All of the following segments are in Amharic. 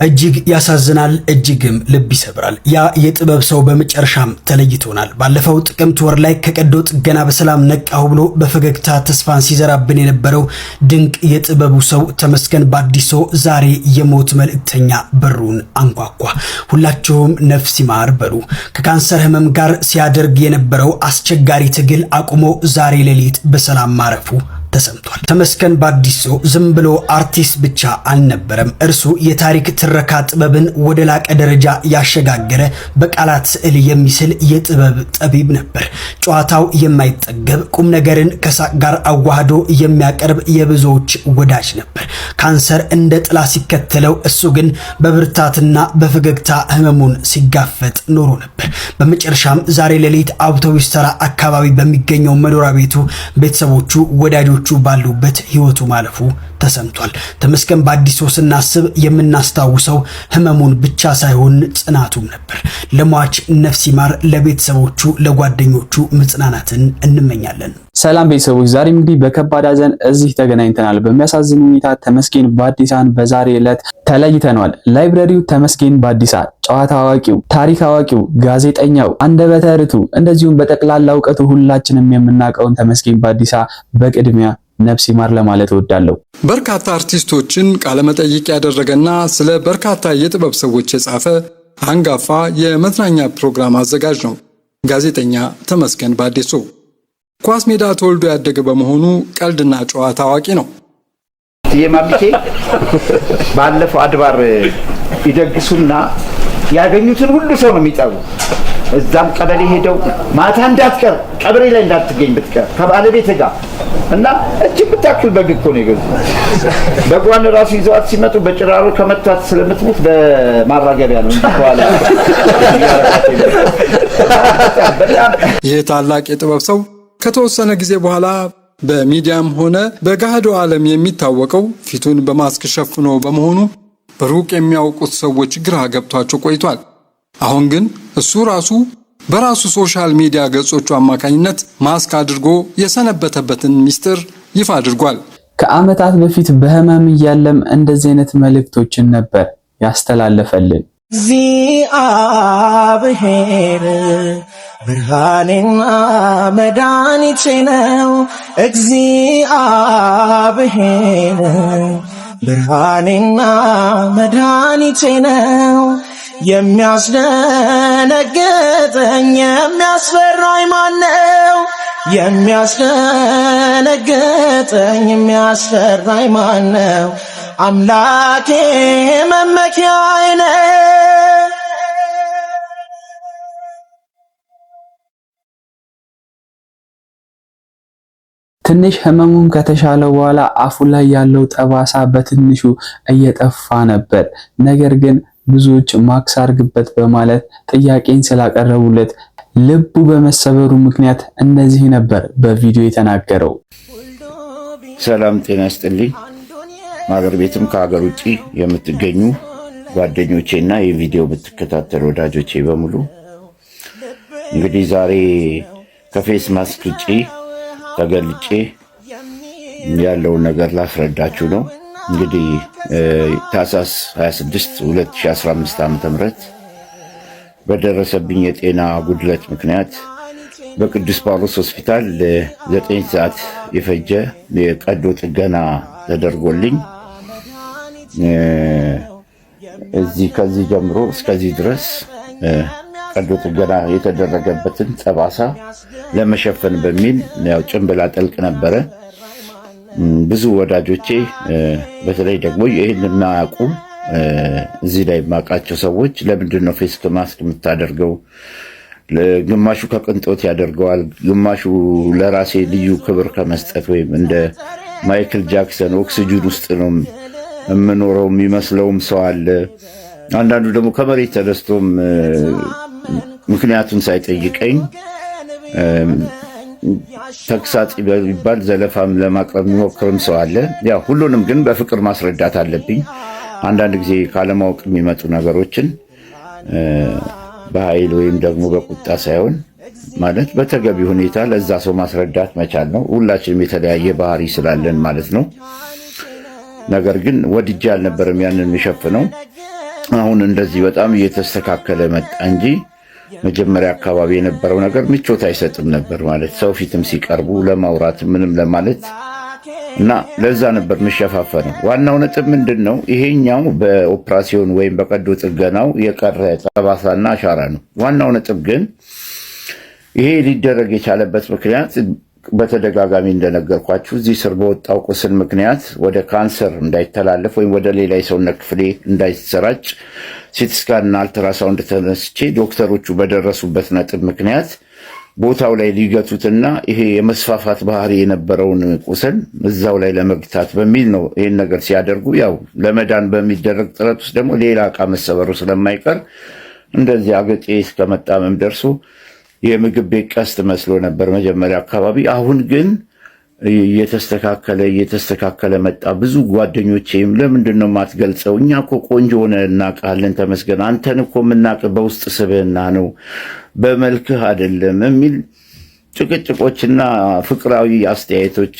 እጅግ ያሳዝናል፣ እጅግም ልብ ይሰብራል። ያ የጥበብ ሰው በመጨረሻም ተለይቶናል። ባለፈው ጥቅምት ወር ላይ ከቀዶ ጥገና በሰላም ነቃሁ ብሎ በፈገግታ ተስፋን ሲዘራብን የነበረው ድንቅ የጥበቡ ሰው ተመስገን ባዲሶ ዛሬ የሞት መልእክተኛ በሩን አንኳኳ። ሁላችሁም ነፍስ ይማር በሉ። ከካንሰር ህመም ጋር ሲያደርግ የነበረው አስቸጋሪ ትግል አቁሞ ዛሬ ሌሊት በሰላም ማረፉ ተሰምቷል። ተመስገን ባዲሶ ዝም ብሎ አርቲስት ብቻ አልነበረም። እርሱ የታሪክ ትረካ ጥበብን ወደ ላቀ ደረጃ ያሸጋገረ በቃላት ስዕል የሚስል የጥበብ ጠቢብ ነበር። ጨዋታው የማይጠገብ ቁም ነገርን ከሳቅ ጋር አዋህዶ የሚያቀርብ የብዙዎች ወዳጅ ነበር። ካንሰር እንደ ጥላ ሲከተለው፣ እሱ ግን በብርታትና በፈገግታ ህመሙን ሲጋፈጥ ኖሮ ነበር። በመጨረሻም ዛሬ ሌሊት አውቶቡስ ተራ አካባቢ በሚገኘው መኖሪያ ቤቱ ቤተሰቦቹ ወዳጆቹ ባሉበት ህይወቱ ማለፉ ተሰምቷል። ተመስገን ባዲሶ ስናስብ የምናስታውሰው ህመሙን ብቻ ሳይሆን ጽናቱም ነበር። ለሟች ነፍስ ይማር፣ ለቤተሰቦቹ ለጓደኞቹ መጽናናትን እንመኛለን። ሰላም ቤተሰቦች፣ ዛሬ እንግዲህ በከባድ ሐዘን እዚህ ተገናኝተናል። በሚያሳዝን ሁኔታ ተመስገን ባዲሳን በዛሬ ዕለት ተለይተናል። ላይብረሪው ተመስገን ባዲሳ ጨዋታ አዋቂው፣ ታሪክ አዋቂው፣ ጋዜጠኛው፣ አንደበተ ርቱዕ እንደዚሁም በጠቅላላ እውቀቱ ሁላችንም የምናውቀውን ተመስገን ባዲሳ በቅድሚያ ነፍስ ይማር ለማለት እወዳለሁ። በርካታ አርቲስቶችን ቃለመጠይቅ ያደረገና ስለ በርካታ የጥበብ ሰዎች የጻፈ አንጋፋ የመዝናኛ ፕሮግራም አዘጋጅ ነው ጋዜጠኛ ተመስገን ባዲሶ። ኳስ ሜዳ ተወልዶ ያደገ በመሆኑ ቀልድና ጨዋታ አዋቂ ነው። የማብቴ ባለፈው አድባር ይደግሱና ያገኙትን ሁሉ ሰው ነው የሚጠሩ። እዛም ቀበሌ ሄደው ማታ እንዳትቀር ቀበሌ ላይ እንዳትገኝ ብትቀር ከባለቤት ጋር እና እጅግ ብታክል በግ እኮ ነው የገዙ። በጓን ራሱ ይዘዋት ሲመጡ በጭራሮ ከመታት ስለምትሞት በማራገቢያ ነው እንኳን። ይህ ታላቅ የጥበብ ሰው ከተወሰነ ጊዜ በኋላ በሚዲያም ሆነ በገሃዱ ዓለም የሚታወቀው ፊቱን በማስክ ሸፍኖ በመሆኑ በሩቅ የሚያውቁት ሰዎች ግራ ገብቷቸው ቆይቷል። አሁን ግን እሱ ራሱ በራሱ ሶሻል ሚዲያ ገጾቹ አማካኝነት ማስክ አድርጎ የሰነበተበትን ሚስጥር ይፋ አድርጓል። ከዓመታት በፊት በህመም እያለም እንደዚህ አይነት መልእክቶችን ነበር ያስተላለፈልን። እግዚአብሔር ብርሃኔና መድኃኒቴ ነው። እግዚአብሔር ብርሃኔና መድኃኒቴ ነው። የሚያስደነግጠኝ የሚያስፈራኝ ማነው? የሚያስደነግጠኝ የሚያስፈራኝ ማነው? አምላኬ መመኪያዬ ነው። ትንሽ ህመሙን ከተሻለው በኋላ አፉ ላይ ያለው ጠባሳ በትንሹ እየጠፋ ነበር። ነገር ግን ብዙዎች ማክስ አርግበት በማለት ጥያቄን ስላቀረቡለት ልቡ በመሰበሩ ምክንያት እንደዚህ ነበር በቪዲዮ የተናገረው። ሰላም ጤና ይስጥልኝ። ማገር ቤትም ከሀገር ውጪ የምትገኙ ጓደኞቼና የቪዲዮ የምትከታተሉ ወዳጆቼ በሙሉ እንግዲህ ዛሬ ከፌስ ማስክ ውጪ ተገልጬ ያለውን ነገር ላስረዳችሁ ነው። እንግዲህ ታህሳስ 26 2015 ዓ.ም በደረሰብኝ የጤና ጉድለት ምክንያት በቅዱስ ጳውሎስ ሆስፒታል 9 ሰዓት የፈጀ የቀዶ ጥገና ተደርጎልኝ ከዚህ ጀምሮ እስከዚህ ድረስ ቀዶ ጥገና የተደረገበትን ጠባሳ ለመሸፈን በሚል ያው ጭንብል አጠልቅ ነበረ። ብዙ ወዳጆቼ በተለይ ደግሞ ይህንና ያቁም እዚህ ላይ የማውቃቸው ሰዎች ለምንድን ነው ፌስ ማስክ የምታደርገው? ግማሹ ከቅንጦት ያደርገዋል፣ ግማሹ ለራሴ ልዩ ክብር ከመስጠት ወይም እንደ ማይክል ጃክሰን ኦክሲጅን ውስጥ ነው የምኖረው የሚመስለውም ሰው አለ። አንዳንዱ ደግሞ ከመሬት ተነስቶም ምክንያቱን ሳይጠይቀኝ ተክሳጽ ይባል ዘለፋም ለማቅረብ የሚሞክርም ሰው አለ። ያው ሁሉንም ግን በፍቅር ማስረዳት አለብኝ። አንዳንድ ጊዜ ካለማወቅ የሚመጡ ነገሮችን በኃይል ወይም ደግሞ በቁጣ ሳይሆን ማለት በተገቢ ሁኔታ ለዛ ሰው ማስረዳት መቻል ነው። ሁላችንም የተለያየ ባህሪ ስላለን ማለት ነው። ነገር ግን ወድጄ አልነበረም ያንን የሚሸፍነው። አሁን እንደዚህ በጣም እየተስተካከለ መጣ እንጂ መጀመሪያ አካባቢ የነበረው ነገር ምቾት አይሰጥም ነበር ማለት ሰው ፊትም ሲቀርቡ ለማውራት ምንም ለማለት እና ለዛ ነበር የሚሸፋፈነው። ዋናው ነጥብ ምንድን ነው? ይሄኛው በኦፕራሲዮን ወይም በቀዶ ጥገናው የቀረ ጠባሳና አሻራ ነው። ዋናው ነጥብ ግን ይሄ ሊደረግ የቻለበት ምክንያት በተደጋጋሚ እንደነገርኳችሁ እዚህ ስር በወጣው ቁስል ምክንያት ወደ ካንሰር እንዳይተላለፍ ወይም ወደ ሌላ የሰውነት ክፍሌ እንዳይሰራጭ ሲቲስካንና አልትራሳውንድ ተነስቼ ዶክተሮቹ በደረሱበት ነጥብ ምክንያት ቦታው ላይ ሊገቱትና ይሄ የመስፋፋት ባህሪ የነበረውን ቁስል እዛው ላይ ለመግታት በሚል ነው ይሄን ነገር ሲያደርጉ። ያው ለመዳን በሚደረግ ጥረት ውስጥ ደግሞ ሌላ ዕቃ መሰበሩ ስለማይቀር እንደዚህ አገጬ እስከመጣመም ደርሶ የምግብ ቤት ቀስት መስሎ ነበር መጀመሪያ አካባቢ። አሁን ግን እየተስተካከለ መጣ። ብዙ ጓደኞቼም ለምንድን ነው የማትገልጸው? እኛ እኮ ቆንጆ ሆነህ እናውቃለን፣ ተመስገን። አንተን እኮ የምናውቅ በውስጥ ስብዕና ነው በመልክህ አይደለም የሚል ጭቅጭቆችና ፍቅራዊ አስተያየቶች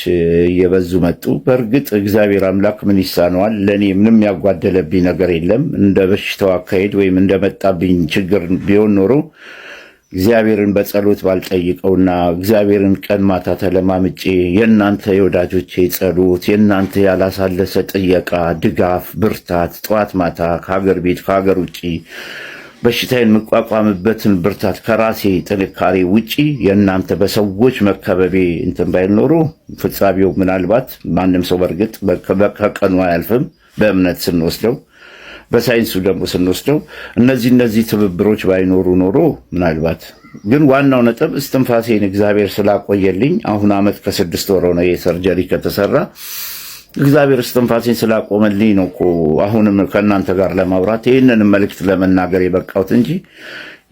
እየበዙ መጡ። በእርግጥ እግዚአብሔር አምላክ ምን ይሳነዋል? ለእኔ ምንም ያጓደለብኝ ነገር የለም። እንደ በሽታው አካሄድ ወይም እንደመጣብኝ ችግር ቢሆን ኖሮ እግዚአብሔርን በጸሎት ባልጠይቀውና እግዚአብሔርን ቀን ማታ ተለማምጬ የእናንተ የወዳጆቼ ጸሎት፣ የእናንተ ያላሳለሰ ጥየቃ፣ ድጋፍ፣ ብርታት ጠዋት ማታ ከሀገር ቤት ከሀገር ውጭ በሽታዬን የምቋቋምበትን ብርታት ከራሴ ጥንካሬ ውጪ የእናንተ በሰዎች መከበቤ እንትን ባይል ኖሮ ፍጻሜው ምናልባት ማንም ሰው በእርግጥ ከቀኑ አያልፍም በእምነት ስንወስደው፣ በሳይንሱ ደግሞ ስንወስደው እነዚህ ትብብሮች ባይኖሩ ኖሮ ምናልባት ግን ዋናው ነጥብ እስትንፋሴን እግዚአብሔር ስላቆየልኝ አሁን ዓመት ከ6 ወር ነው የሰርጀሪ ከተሰራ እግዚአብሔር እስትንፋሴን ስላቆመልኝ ነው እኮ አሁንም ከእናንተ ጋር ለማውራት ይህንን መልእክት ለመናገር የበቃሁት እንጂ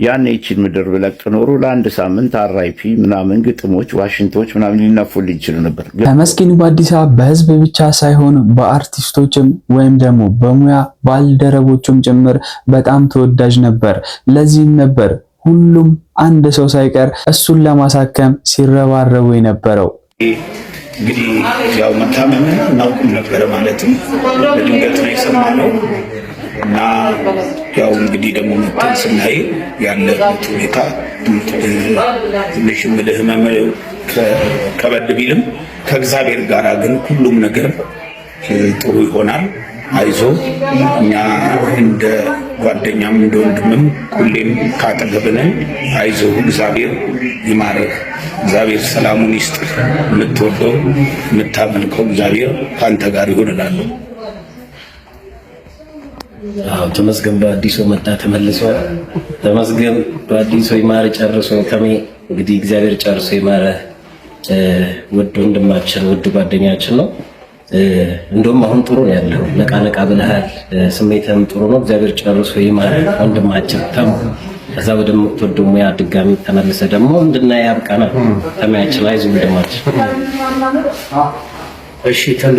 ያን ይህችን ምድር ብለቅ ኖሮ ለአንድ ሳምንት አራይፒ ምናምን ግጥሞች ዋሽንቶች ምናምን ሊነፉልኝ ይችሉ ነበር። ተመስገን በአዲስ አበባ በህዝብ ብቻ ሳይሆን በአርቲስቶችም ወይም ደግሞ በሙያ ባልደረቦችም ጭምር በጣም ተወዳጅ ነበር። ለዚህም ነበር ሁሉም አንድ ሰው ሳይቀር እሱን ለማሳከም ሲረባረቡ የነበረው። እንግዲህ ያው መታመምን እናውቅም ነበረ ማለትም በድንገት ነው የሰማነው እና ያው እንግዲህ ደግሞ መተን ስናይ ያለበት ሁኔታ ትንሽ ምልህ ህመም ከበድ ቢልም ከእግዚአብሔር ጋር ግን ሁሉም ነገር ጥሩ ይሆናል። አይዞ እኛ እንደ ጓደኛም እንደ ወንድምም ሁሌም ካጠገብነን። አይዞ እግዚአብሔር ይማርህ፣ እግዚአብሔር ሰላሙን ይስጥህ፣ የምትወደው የምታመልከው እግዚአብሔር ካንተ ጋር ይሁን እላለሁ። ተመስገን በአዲሱ መጣ ተመልሶ። ተመስገን በአዲሱ ይማር ጨርሶ። ተሜ እንግዲህ እግዚአብሔር ጨርሶ ይማረ። ውድ ወንድማችን ውድ ጓደኛችን ነው። እንደውም አሁን ጥሩ ነው ያለው። ነቃ ነቃ ብለሃል። ስሜትህም ጥሩ ነው። እግዚአብሔር ጨርሶ ይማረ ወንድማችን ተሙ። ከዛ ወደ ምትወደው ሙያ ድጋሚ ተመልሰ ደግሞ እንድናይ ያብቃናል። ተሜያችን ላይ ዝም ወንድማችን። እሺ ተሜ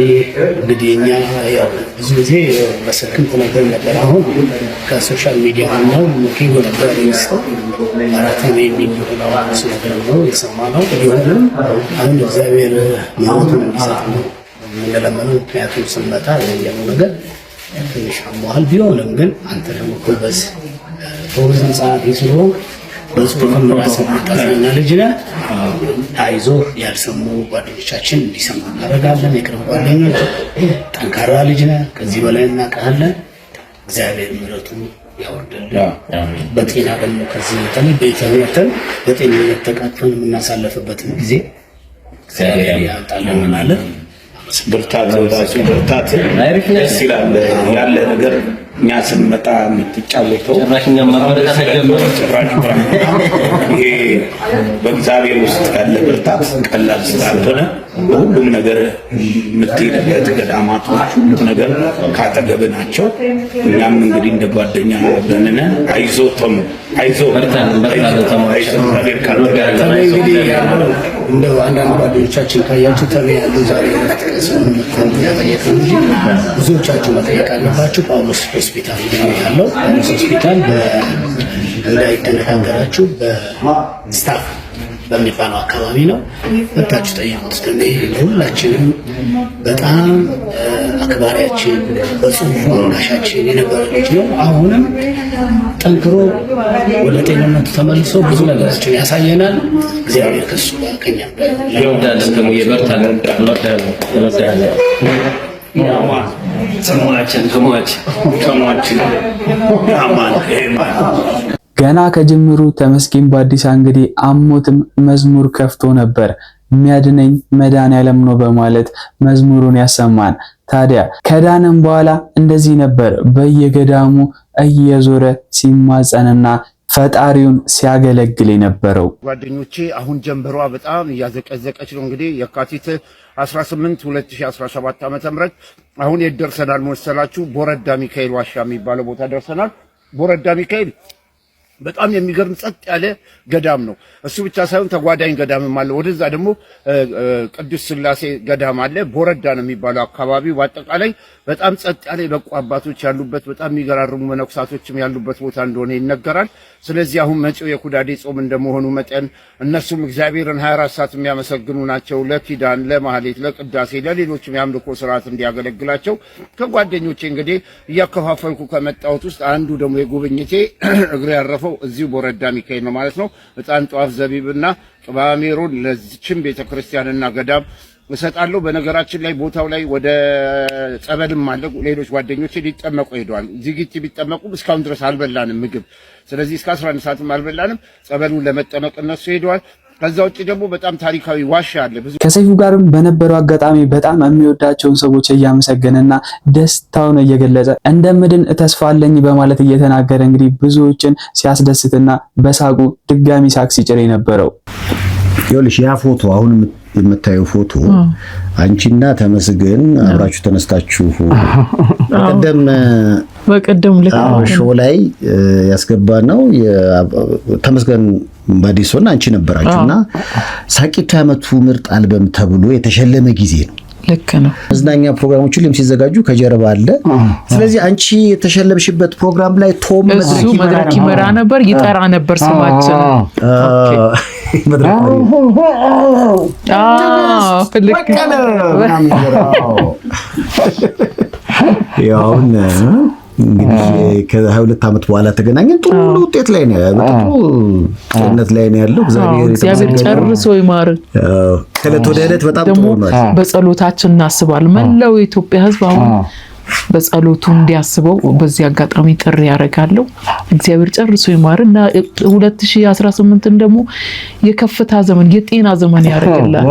እንግዲህ እኛ ያው ብዙ ጊዜ በስልክም ተነገር ነበር። አሁን ከሶሻል ሚዲያ ነው ሙኪ ነበር የሚስተው አራተኛ የሚሆነው ነገር ነው የሰማነው። ይሁንም አሁን እግዚአብሔር ምሕረቱን እንዲሰጥ ነው የምንለምነው። ምክንያቱም ስንመጣ ያየነው ነገር ትንሽ አሟል ቢሆንም ግን አንተ ደግሞ ጎበዝ ጸሐፊ ስለሆንክ በጽሁፍም ራስን የምታዝናና ልጅ ነህ። አይዞህ ያልሰሙ ጓደኞቻችን እንዲሰሙ እናደርጋለን። የቅርብ ጓደኞች ጠንካራ ልጅ ነህ። ከዚህ በላይ እናውቃለን። እግዚአብሔር ምሕረቱን ያወርድልን። በጤና ደግሞ ከዚህ መጠን ቤተመተን በጤንነት ተቃቅፈን የምናሳለፍበትን ጊዜ እግዚአብሔር ያምጣልን እንላለን። ብርታት ደስ ይላል ያለ ነገር። እኛ ስንመጣ የምትጫወተው ይሄ በእግዚአብሔር ውስጥ ያለ ብርታት ቀላል ስላልሆነ በሁሉም ነገር የምትሄድበት ገዳማቶች ሁሉም ነገር ካጠገብ ናቸው። እኛም እንግዲህ እንደ ጓደኛ በነነ አይዞ ተሙ አይዞ እንደ አንዳንድ ጓደኞቻችን ካያችሁ ተሜ ያለው ዛሬ ብዙዎቻችሁ መጠየቅ አለባችሁ። ጳውሎስ ሆስፒታል ያለው ጳውሎስ ሆስፒታል እንዳይደነጋገራችሁ በስታፍ በሚባለው አካባቢ ነው። መጣችሁ ጠይቁት። እኔ ሁላችንም በጣም አክባሪያችን በጽሁፍ ጋሻችን የነበረ ልጅ ነው። አሁንም ጠንክሮ ወደ ጤንነቱ ተመልሶ ብዙ ነገሮችን ያሳየናል። እግዚአብሔር ከሱ ጋር ከኛ ይወዳል። ደግሞ የበርታል ይወዳል። ገና ከጅምሩ ተመስገን በአዲሳ እንግዲህ አሞትም መዝሙር ከፍቶ ነበር። የሚያድነኝ መድኃኔዓለም ነው በማለት መዝሙሩን ያሰማን። ታዲያ ከዳንም በኋላ እንደዚህ ነበር በየገዳሙ እየዞረ ሲማጸንና ፈጣሪውን ሲያገለግል የነበረው። ጓደኞቼ አሁን ጀንበሯ በጣም እያዘቀዘቀች ነው። እንግዲህ የካቲት 18 2017 ዓ.ም አሁን የት ደርሰናል መሰላችሁ? ቦረዳ ሚካኤል ዋሻ የሚባለው ቦታ ደርሰናል። ቦረዳ ሚካኤል በጣም የሚገርም ጸጥ ያለ ገዳም ነው። እሱ ብቻ ሳይሆን ተጓዳኝ ገዳምም አለ። ወደዛ ደግሞ ቅዱስ ስላሴ ገዳም አለ። ቦረዳ ነው የሚባለው አካባቢው። በአጠቃላይ በጣም ጸጥ ያለ የበቁ አባቶች ያሉበት በጣም የሚገራርሙ መነኩሳቶችም ያሉበት ቦታ እንደሆነ ይነገራል። ስለዚህ አሁን መጪው የኩዳዴ ጾም እንደመሆኑ መጠን እነሱም እግዚአብሔርን 24 ሰዓት የሚያመሰግኑ ናቸው። ለኪዳን፣ ለማህሌት፣ ለቅዳሴ፣ ለሌሎችም የአምልኮ ስርዓት እንዲያገለግላቸው ከጓደኞቼ እንግዲህ እያከፋፈልኩ ከመጣሁት ውስጥ አንዱ ደግሞ የጉብኝቴ እግሬ ያረፈው እዚሁ ቦረዳ ሚካኤል ነው ማለት ነው። ዕጣን፣ ጧፍ፣ ዘቢብና ቅባ ሜሮን ለዚህችም ቤተክርስቲያንና ገዳም እሰጣለሁ። በነገራችን ላይ ቦታው ላይ ወደ ጸበልም አለ። ሌሎች ጓደኞቼ ሊጠመቁ ሄደዋል። ዚጊቲ ቢጠመቁ እስካሁን ድረስ አልበላንም ምግብ። ስለዚህ እስከ 11 ሰዓትም አልበላንም። ጸበሉን ለመጠመቅ እነሱ ሄደዋል። ከዛ ውጭ ደግሞ በጣም ታሪካዊ ዋሻ አለ። ከሰይፉ ጋርም በነበረው አጋጣሚ በጣም የሚወዳቸውን ሰዎች እያመሰገነና ደስታውን እየገለጸ እንደምድን ተስፋ አለኝ በማለት እየተናገረ እንግዲህ ብዙዎችን ሲያስደስትና በሳቁ ድጋሚ ሳቅ ሲጭር የነበረው ይኸውልሽ ያ ፎቶ አሁን የምታየው ፎቶ አንቺና ተመስገን አብራችሁ ተነስታችሁ በቀደም ሾው ላይ ያስገባነው ተመስገን ባዲሶና አንቺ ነበራችሁና ሳቂታ ዓመቱ ምርጥ አልበም ተብሎ የተሸለመ ጊዜ ነው። ልክ ነው። መዝናኛ ፕሮግራሞች ሁሉም ሲዘጋጁ ከጀርባ አለ። ስለዚህ አንቺ የተሸለምሽበት ፕሮግራም ላይ ቶም መድረክ ይመራ ነበር፣ ይጠራ ነበር ስማችን። ያውን እንግዲህ ከ22 ዓመት በኋላ ተገናኘን። ጥሩ ውጤት ላይ ነው ያለው፣ ጤንነት ላይ ነው ያለው። እግዚአብሔር ጨርሶ ይማር። ከዕለት ወደ ዕለት በጣም ጥሩ ነው። በጸሎታችን እናስባለን። መላው የኢትዮጵያ ሕዝብ አሁን በጸሎቱ እንዲያስበው በዚህ አጋጣሚ ጥሪ ያደርጋለሁ። እግዚአብሔር ጨርሶ ይማርና 2018ን ደግሞ የከፍታ ዘመን የጤና ዘመን ያደርግላል።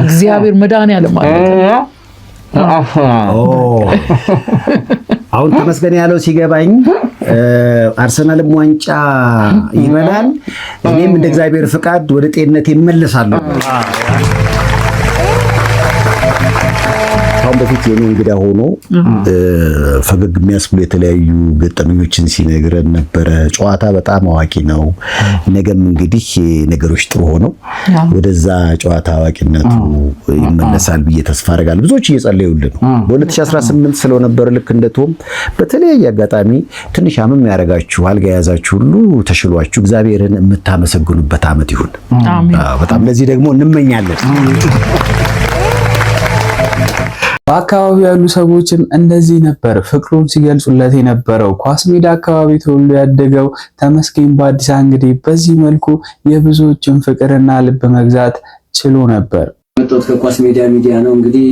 እግዚአብሔር መድኃኔዓለም ማለት ነው። አሁን ተመስገን ያለው ሲገባኝ አርሰናልም ዋንጫ ይበላል፣ እኔም እንደ እግዚአብሔር ፍቃድ ወደ ጤንነት ይመለሳለሁ። አሁን በፊት የኔ እንግዳ ሆኖ ፈገግ የሚያስብሉ የተለያዩ ገጠመኞችን ሲነግረን ነበረ። ጨዋታ በጣም አዋቂ ነው። ነገም እንግዲህ ነገሮች ጥሩ ሆነው ወደዛ ጨዋታ አዋቂነቱ ይመለሳል ብዬ ተስፋ አደርጋለሁ። ብዙዎች እየጸለዩልን ነው። በ2018 ስለነበር ልክ እንደቶም በተለያየ አጋጣሚ ትንሽ አመም ያረጋችሁ አልጋ ያዛችሁ ሁሉ ተሽሏችሁ እግዚአብሔርን የምታመሰግኑበት ዓመት ይሁን። በጣም ለዚህ ደግሞ እንመኛለን። በአካባቢው ያሉ ሰዎችም እንደዚህ ነበር ፍቅሩን ሲገልጹለት የነበረው። ኳስ ሜዳ አካባቢ ተወልዶ ያደገው ተመስገን በአዲሳ እንግዲህ በዚህ መልኩ የብዙዎችን ፍቅርና ልብ መግዛት ችሎ ነበር። የመጣሁት ከኳስ ሜዳ ሚዲያ ነው። እንግዲህ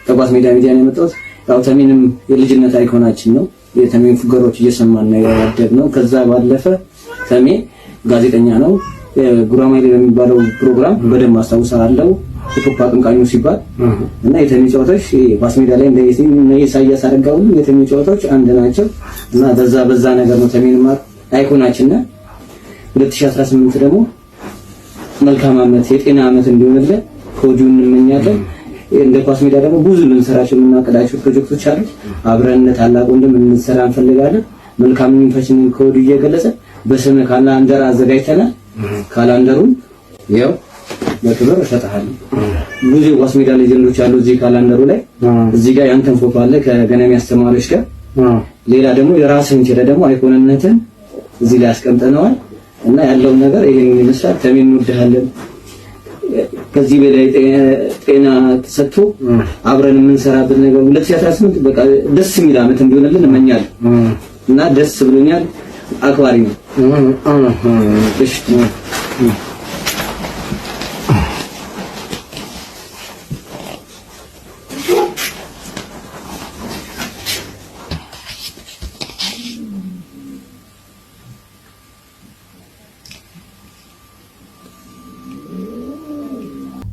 ከኳስ ሜዳ ሚዲያ ነው የመጣሁት። ያው ተሜንም የልጅነት አይኮናችን ነው። የተሜን ፉገሮች እየሰማን ነው ያደግነው። ከዛ ባለፈ ተሜ ጋዜጠኛ ነው። ጉራማይሌ በሚባለው ፕሮግራም በደንብ አስታውሳለሁ። ሂፕሆፕ አቀንቃኙ ሲባል እና የተሜ ጨዋታዎች ኳስ ሜዳ ላይ እንደ ኢሳያስ አረጋው የተሜ ጨዋታዎች አንድ ናቸው እና በዛ ነገር ነው ተሜን አይኮናችን ነው። 2018 ደግሞ መልካም ዓመት የጤና ዓመት እንዲሆንልን ከወዲሁ እንመኛለን። እንደ ኳስ ሜዳ ደግሞ ብዙ ልንሰራቸው የምናቀዳቸው ፕሮጀክቶች አሉ። አብረን ታላቅ ወንድም እንሰራ እንፈልጋለን። መልካም ምኞታችንን ከወዲሁ እየገለጸ በስመ ካላንደር አዘጋጅተናል። ካላንደሩን ያው በክብር እሰጥሃለሁ። ብዙ ኳስ ሜዳ ሌጀንዶች አሉ እዚህ ካላንደሩ ላይ። እዚህ ጋር ያንተን ፎቶ አለ ከገናሚ አስተማሪዎች ጋር። ሌላ ደግሞ የራስህን ችለህ ደግሞ አይኮንነትን እዚህ ላይ አስቀምጠነዋል። እና ያለው ነገር ይሄን ይመስላል። ተሜን እንወድሃለን። ከዚህ በላይ ጤና ተሰጥቶ አብረን የምንሰራበት ነገር 2018 በቃ ደስ የሚል ዓመት እንዲሆንልን እመኛለሁ እና ደስ ብሎኛል። አክባሪ ነው። እሺ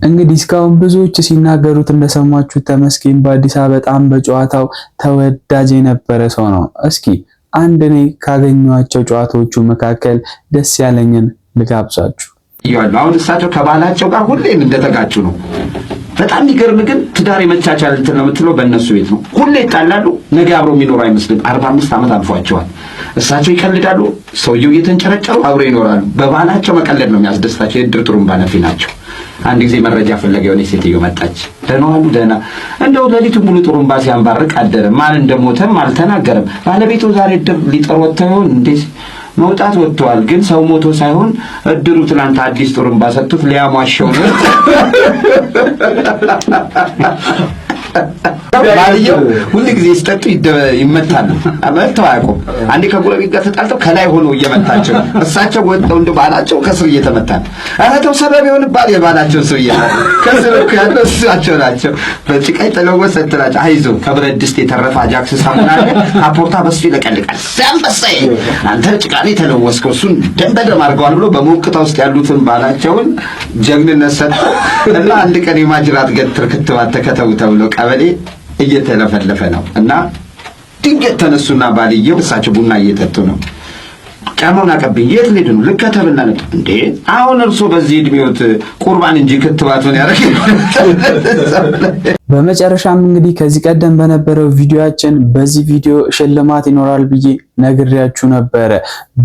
እንግዲህ እስካሁን ብዙዎች ሲናገሩት እንደሰማችሁ ተመስገን በአዲስ አበባ በጣም በጨዋታው ተወዳጅ የነበረ ሰው ነው። እስኪ አንድ እኔ ካገኘኋቸው ጨዋታዎቹ መካከል ደስ ያለኝን ልጋብዛችሁ። አሁን እሳቸው ከባላቸው ጋር ሁሌም እንደተጋጩ ነው። በጣም የሚገርም ግን ትዳር የመቻቻል እንትን ነው የምትለው በእነሱ ቤት ነው። ሁሌ ይጣላሉ። ነገ አብረው የሚኖሩ አይመስልም። 45 ዓመት አልፏቸዋል። እሳቸው ይቀልዳሉ፣ ሰውየው እየተንጨረጨሩ አብረው ይኖራሉ። በባላቸው መቀለድ ነው የሚያስደስታቸው። የእድር ጥሩምባ ነፊ ናቸው። አንድ ጊዜ መረጃ ፍለጋ የሆነች ሴትዮ መጣች። ደህና ዋሉ? ደህና። እንደው ሌሊቱን ሙሉ ጥሩምባ ሲያንባርቅ አደረ። ማን እንደሞተም አልተናገረም። ባለቤቱ ዛሬ እድር ሊጠር ወጥተው ይሆን እንዴ? መውጣት ወጥተዋል፣ ግን ሰው ሞቶ ሳይሆን እድሩ ትናንት አዲስ ጥሩምባ ሰጡት ሊያሟሸው ነው። ባልየው ሁሉ ጊዜ ሲጠጡ ይመታሉ። መተው አያውቁም። አንዴ ከጎረቤት ጋር ተጣልተው ከላይ ሆኖ እየመታቸው እሳቸው ወጥተው እንደ ባላቸው ከስር እየተመታ ኧረ ተው ሰበብ ይሆንባል። የባላቸው ሰው ከስር እኮ ያለው እሳቸው ናቸው። በጭቃ የተለወሰ እንትናቸው አይዞህ ከብረት ድስት የተረፈ አጃክስ ሳሙና አለ አፖርታ በሱ ይለቀልቃል። ሲያንበሳይ አንተ ጭቃ ነው የተለወስከው እሱን ደም በደም አድርገዋል ብሎ በሞቅታ ውስጥ ያሉትን ባላቸውን ጀግንነት ሰጥተው እና አንድ ቀን የማጅራት ገትር ክትባት ተከተው ተብሎ ቀበሌ እየተለፈለፈ ነው እና ድንገት ተነሱና ባልየው እሳቸው ቡና እየጠጡ ነው። ጫማውን አቀብኝ የት ልሄድ ነው ልከተብና ነው እንዴ? አሁን እርሶ በዚህ እድሜዎት ቁርባን እንጂ ክትባቱን ያደረገ። በመጨረሻም እንግዲህ ከዚህ ቀደም በነበረው ቪዲዮአችን በዚህ ቪዲዮ ሽልማት ይኖራል ብዬ ነግሬያችሁ ነበረ።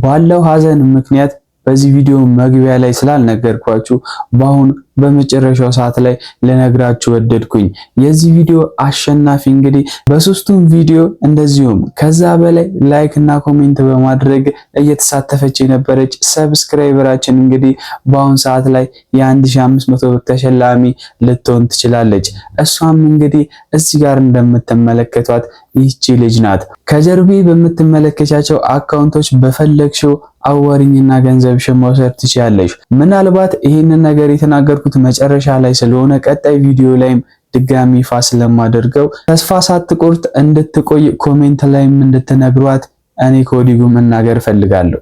ባለው ሀዘን ምክንያት በዚህ ቪዲዮ መግቢያ ላይ ስላልነገርኳችሁ በአሁን በመጨረሻው ሰዓት ላይ ልነግራችሁ ወደድኩኝ። የዚህ ቪዲዮ አሸናፊ እንግዲህ በሶስቱም ቪዲዮ እንደዚሁም ከዛ በላይ ላይክ እና ኮሜንት በማድረግ እየተሳተፈች የነበረች ሰብስክራይበራችን እንግዲህ በአሁን ሰዓት ላይ የ1500 ብር ተሸላሚ ልትሆን ትችላለች። እሷም እንግዲህ እዚህ ጋር እንደምትመለከቷት ይህቺ ልጅ ናት። ከጀርቤ በምትመለከቻቸው አካውንቶች በፈለግሽው አዋሪኝና ገንዘብሽን መውሰድ ትችላለሽ። ምናልባት ይህንን ነገር የተናገርኩት መጨረሻ ላይ ስለሆነ ቀጣይ ቪዲዮ ላይም ድጋሚ ይፋ ስለማደርገው ተስፋ ሳትቆርጥ እንድትቆይ ኮሜንት ላይም እንድትነግሯት እኔ ከወዲሁ መናገር ፈልጋለሁ።